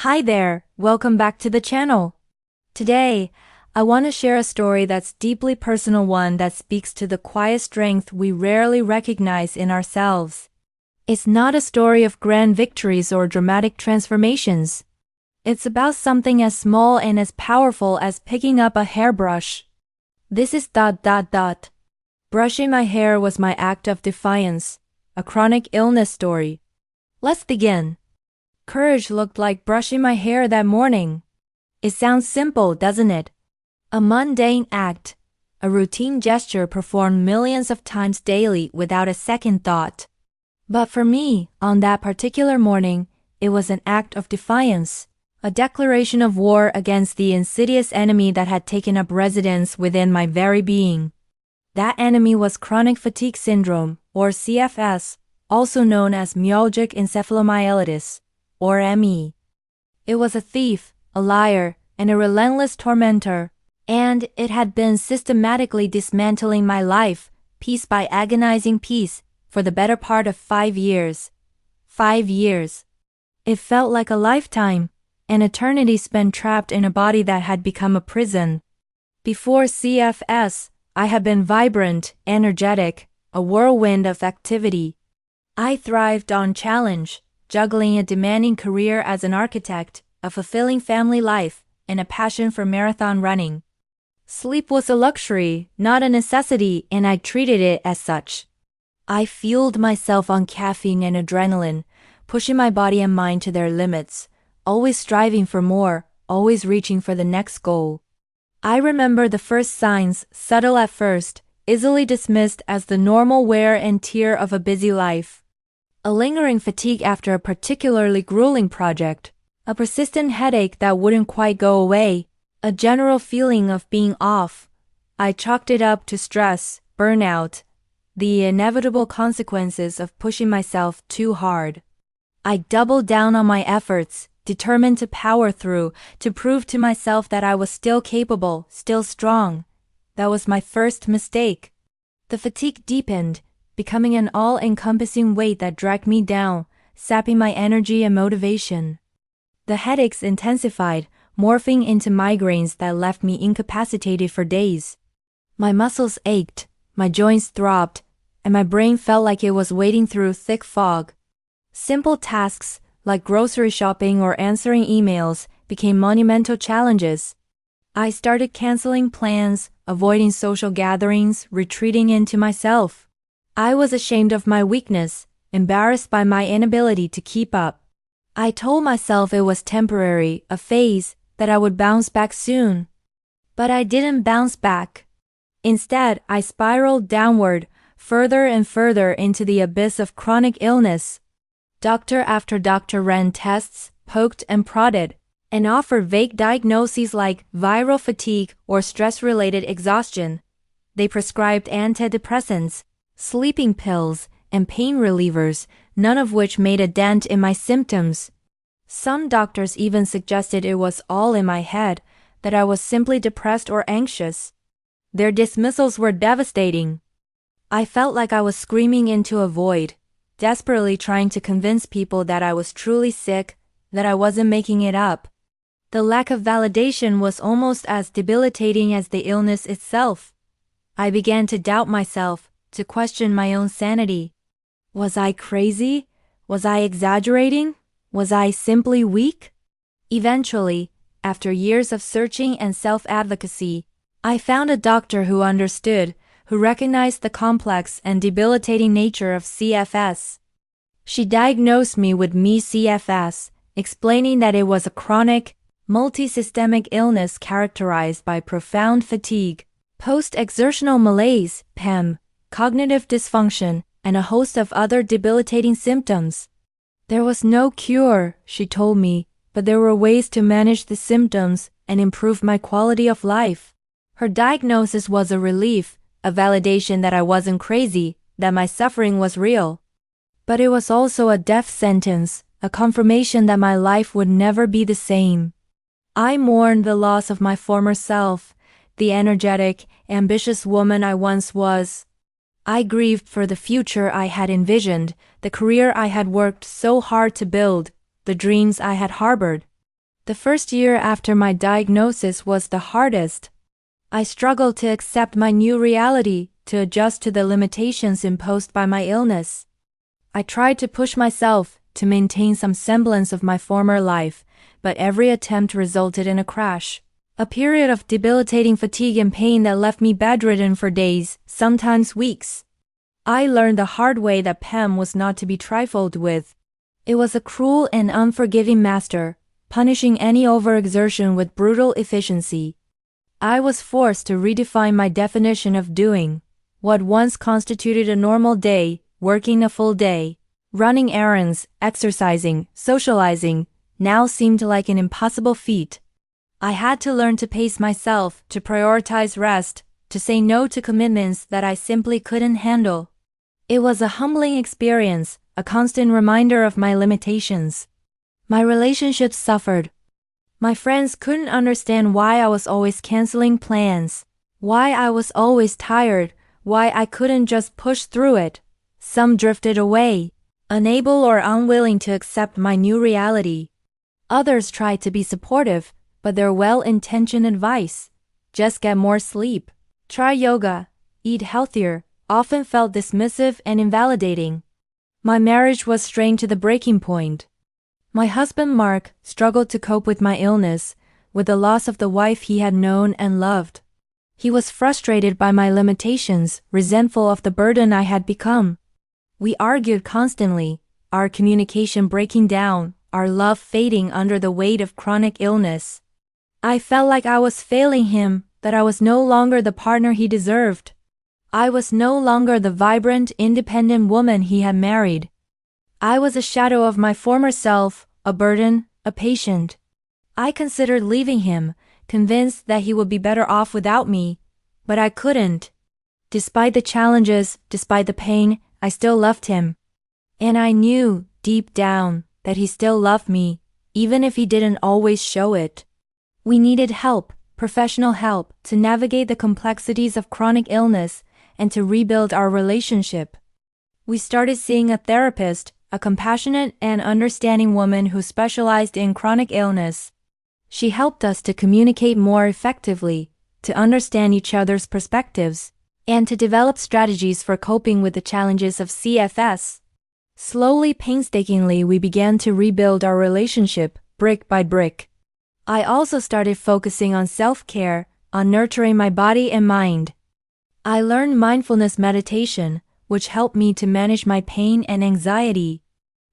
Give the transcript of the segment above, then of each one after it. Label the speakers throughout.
Speaker 1: Hi there, welcome back to the channel. Today, I want to share a story that's deeply personal, one that speaks to the quiet strength we rarely recognize in ourselves. It's not a story of grand victories or dramatic transformations. It's about something as small and as powerful as picking up a hairbrush. This is ... Brushing my hair was my act of defiance, a chronic illness story. Let's begin. Courage looked like brushing my hair that morning. It sounds simple, doesn't it? A mundane act, a routine gesture performed millions of times daily without a second thought. But for me, on that particular morning, it was an act of defiance, a declaration of war against the insidious enemy that had taken up residence within my very being. That enemy was chronic fatigue syndrome, or CFS, also known as myalgic encephalomyelitis, or ME. It was a thief, a liar, and a relentless tormentor, and it had been systematically dismantling my life, piece by agonizing piece, for the better part of 5 years. 5 years. It felt like a lifetime, an eternity spent trapped in a body that had become a prison. Before CFS, I had been vibrant, energetic, a whirlwind of activity. I thrived on challenge, juggling a demanding career as an architect, a fulfilling family life, and a passion for marathon running. Sleep was a luxury, not a necessity, and I treated it as such. I fueled myself on caffeine and adrenaline, pushing my body and mind to their limits, always striving for more, always reaching for the next goal. I remember the first signs, subtle at first, easily dismissed as the normal wear and tear of a busy life. A lingering fatigue after a particularly grueling project, a persistent headache that wouldn't quite go away, a general feeling of being off. I chalked it up to stress, burnout, the inevitable consequences of pushing myself too hard. I doubled down on my efforts, determined to power through, to prove to myself that I was still capable, still strong. That was my first mistake. The fatigue deepened, becoming an all-encompassing weight that dragged me down, sapping my energy and motivation. The headaches intensified, morphing into migraines that left me incapacitated for days. My muscles ached, my joints throbbed, and my brain felt like it was wading through thick fog. Simple tasks, like grocery shopping or answering emails, became monumental challenges. I started canceling plans, avoiding social gatherings, retreating into myself. I was ashamed of my weakness, embarrassed by my inability to keep up. I told myself it was temporary, a phase, that I would bounce back soon. But I didn't bounce back. Instead, I spiraled downward, further and further into the abyss of chronic illness. Doctor after doctor ran tests, poked and prodded, and offered vague diagnoses like viral fatigue or stress-related exhaustion. They prescribed antidepressants, sleeping pills, and pain relievers, none of which made a dent in my symptoms. Some doctors even suggested it was all in my head, that I was simply depressed or anxious. Their dismissals were devastating. I felt like I was screaming into a void, desperately trying to convince people that I was truly sick, that I wasn't making it up. The lack of validation was almost as debilitating as the illness itself. I began to doubt myself, to question my own sanity. Was I crazy? Was I exaggerating? Was I simply weak? Eventually, after years of searching and self-advocacy, I found a doctor who understood, who recognized the complex and debilitating nature of CFS. She diagnosed me with CFS, explaining that it was a chronic, multisystemic illness characterized by profound fatigue, post-exertional malaise, PEM, cognitive dysfunction, and a host of other debilitating symptoms. There was no cure, she told me, but there were ways to manage the symptoms and improve my quality of life. Her diagnosis was a relief, a validation that I wasn't crazy, that my suffering was real. But it was also a death sentence, a confirmation that my life would never be the same. I mourned the loss of my former self, the energetic, ambitious woman I once was. I grieved for the future I had envisioned, the career I had worked so hard to build, the dreams I had harbored. The first year after my diagnosis was the hardest. I struggled to accept my new reality, to adjust to the limitations imposed by my illness. I tried to push myself to maintain some semblance of my former life, but every attempt resulted in a crash. A period of debilitating fatigue and pain that left me bedridden for days, sometimes weeks. I learned the hard way that PEM was not to be trifled with. It was a cruel and unforgiving master, punishing any overexertion with brutal efficiency. I was forced to redefine my definition of doing. What once constituted a normal day, working a full day, running errands, exercising, socializing, now seemed like an impossible feat. I had to learn to pace myself, to prioritize rest, to say no to commitments that I simply couldn't handle. It was a humbling experience, a constant reminder of my limitations. My relationships suffered. My friends couldn't understand why I was always canceling plans, why I was always tired, why I couldn't just push through it. Some drifted away, unable or unwilling to accept my new reality. Others tried to be supportive, but their well-intentioned advice, just get more sleep, try yoga, eat healthier, often felt dismissive and invalidating. My marriage was strained to the breaking point. My husband Mark struggled to cope with my illness, with the loss of the wife he had known and loved. He was frustrated by my limitations, resentful of the burden I had become. We argued constantly, our communication breaking down, our love fading under the weight of chronic illness. I felt like I was failing him, that I was no longer the partner he deserved. I was no longer the vibrant, independent woman he had married. I was a shadow of my former self, a burden, a patient. I considered leaving him, convinced that he would be better off without me, but I couldn't. Despite the challenges, despite the pain, I still loved him. And I knew, deep down, that he still loved me, even if he didn't always show it. We needed help, professional help, to navigate the complexities of chronic illness and to rebuild our relationship. We started seeing a therapist, a compassionate and understanding woman who specialized in chronic illness. She helped us to communicate more effectively, to understand each other's perspectives, and to develop strategies for coping with the challenges of CFS. Slowly, painstakingly, we began to rebuild our relationship, brick by brick. I also started focusing on self-care, on nurturing my body and mind. I learned mindfulness meditation, which helped me to manage my pain and anxiety.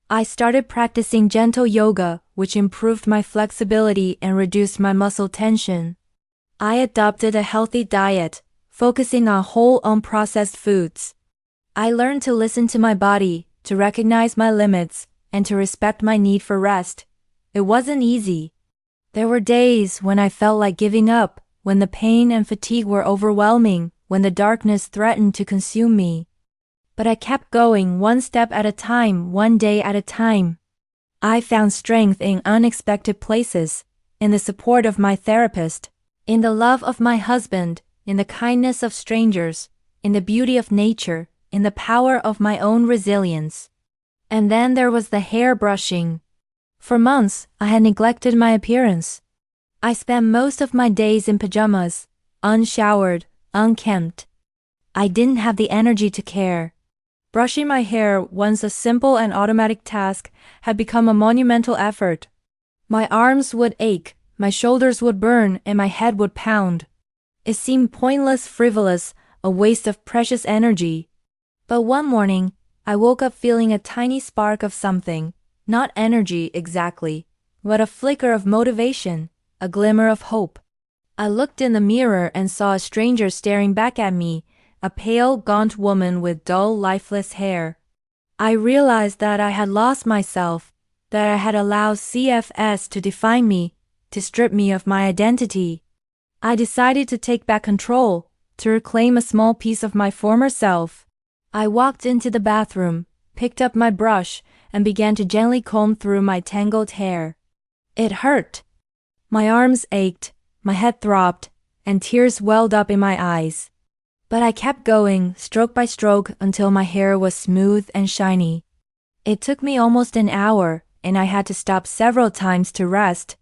Speaker 1: I started practicing gentle yoga, which improved my flexibility and reduced my muscle tension. I adopted a healthy diet, focusing on whole unprocessed foods. I learned to listen to my body, to recognize my limits, and to respect my need for rest. It wasn't easy. There were days when I felt like giving up, when the pain and fatigue were overwhelming, when the darkness threatened to consume me. But I kept going, one step at a time, one day at a time. I found strength in unexpected places, in the support of my therapist, in the love of my husband, in the kindness of strangers, in the beauty of nature, in the power of my own resilience. And then there was the hair brushing. For months, I had neglected my appearance. I spent most of my days in pajamas, unshowered, unkempt. I didn't have the energy to care. Brushing my hair, once a simple and automatic task, had become a monumental effort. My arms would ache, my shoulders would burn, and my head would pound. It seemed pointless, frivolous, a waste of precious energy. But one morning, I woke up feeling a tiny spark of something. Not energy exactly, but a flicker of motivation, a glimmer of hope. I looked in the mirror and saw a stranger staring back at me, a pale, gaunt woman with dull, lifeless hair. I realized that I had lost myself, that I had allowed CFS to define me, to strip me of my identity. I decided to take back control, to reclaim a small piece of my former self. I walked into the bathroom, picked up my brush, and began to gently comb through my tangled hair. It hurt. My arms ached, my head throbbed, and tears welled up in my eyes. But I kept going, stroke by stroke, until my hair was smooth and shiny. It took me almost an hour, and I had to stop several times to rest.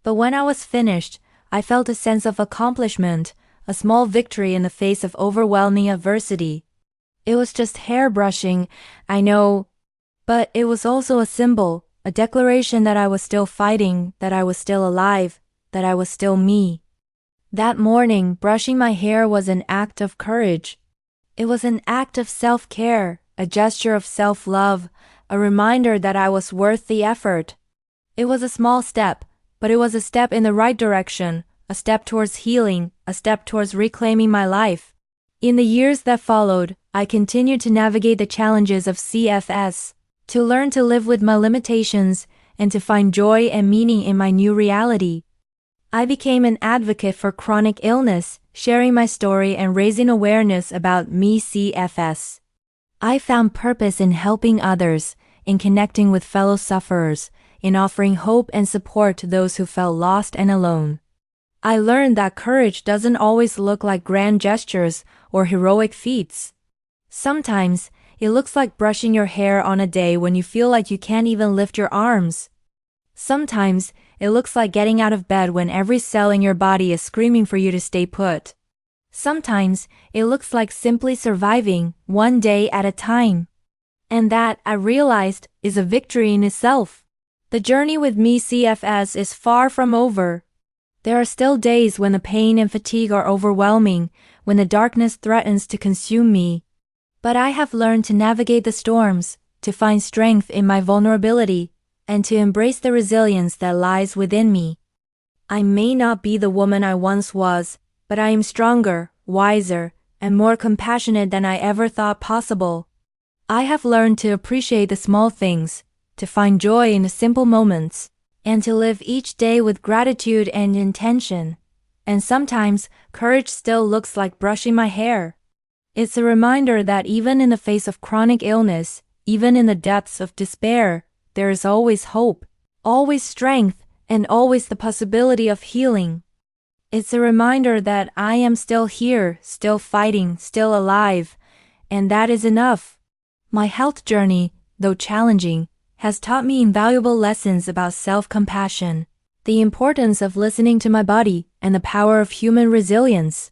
Speaker 1: But when I was finished, I felt a sense of accomplishment, a small victory in the face of overwhelming adversity. It was just hair brushing, I know, but it was also a symbol, a declaration that I was still fighting, that I was still alive, that I was still me. That morning, brushing my hair was an act of courage. It was an act of self-care, a gesture of self-love, a reminder that I was worth the effort. It was a small step, but it was a step in the right direction, a step towards healing, a step towards reclaiming my life. In the years that followed, I continued to navigate the challenges of CFS, to learn to live with my limitations, and to find joy and meaning in my new reality. I became an advocate for chronic illness, sharing my story and raising awareness about me CFS. I found purpose in helping others, in connecting with fellow sufferers, in offering hope and support to those who felt lost and alone. I learned that courage doesn't always look like grand gestures or heroic feats. Sometimes, it looks like brushing your hair on a day when you feel like you can't even lift your arms. Sometimes, it looks like getting out of bed when every cell in your body is screaming for you to stay put. Sometimes, it looks like simply surviving, one day at a time. And that, I realized, is a victory in itself. The journey with me CFS is far from over. There are still days when the pain and fatigue are overwhelming, when the darkness threatens to consume me. But I have learned to navigate the storms, to find strength in my vulnerability, and to embrace the resilience that lies within me. I may not be the woman I once was, but I am stronger, wiser, and more compassionate than I ever thought possible. I have learned to appreciate the small things, to find joy in the simple moments, and to live each day with gratitude and intention. And sometimes, courage still looks like brushing my hair. It's a reminder that even in the face of chronic illness, even in the depths of despair, there is always hope, always strength, and always the possibility of healing. It's a reminder that I am still here, still fighting, still alive, and that is enough. My health journey, though challenging, has taught me invaluable lessons about self-compassion, the importance of listening to my body, and the power of human resilience.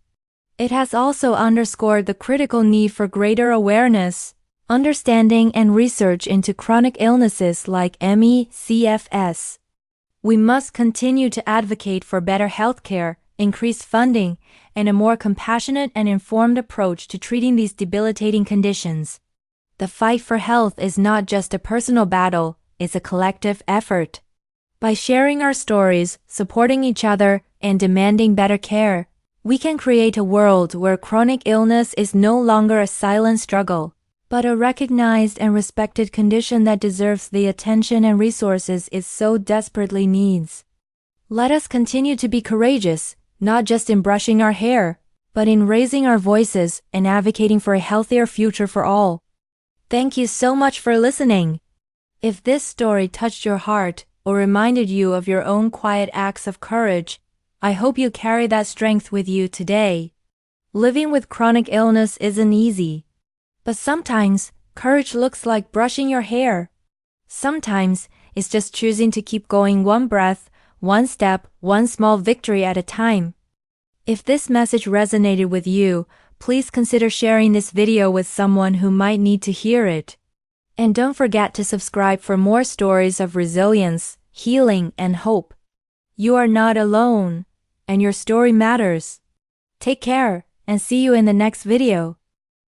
Speaker 1: It has also underscored the critical need for greater awareness, understanding, and research into chronic illnesses like ME, CFS. We must continue to advocate for better healthcare, increased funding, and a more compassionate and informed approach to treating these debilitating conditions. The fight for health is not just a personal battle, it's a collective effort. By sharing our stories, supporting each other, and demanding better care, we can create a world where chronic illness is no longer a silent struggle, but a recognized and respected condition that deserves the attention and resources it so desperately needs. Let us continue to be courageous, not just in brushing our hair, but in raising our voices and advocating for a healthier future for all. Thank you so much for listening. If this story touched your heart or reminded you of your own quiet acts of courage, I hope you carry that strength with you today. Living with chronic illness isn't easy. But sometimes, courage looks like brushing your hair. Sometimes, it's just choosing to keep going one breath, one step, one small victory at a time. If this message resonated with you, please consider sharing this video with someone who might need to hear it. And don't forget to subscribe for more stories of resilience, healing, and hope. You are not alone, and your story matters. Take care, and see you in the next video.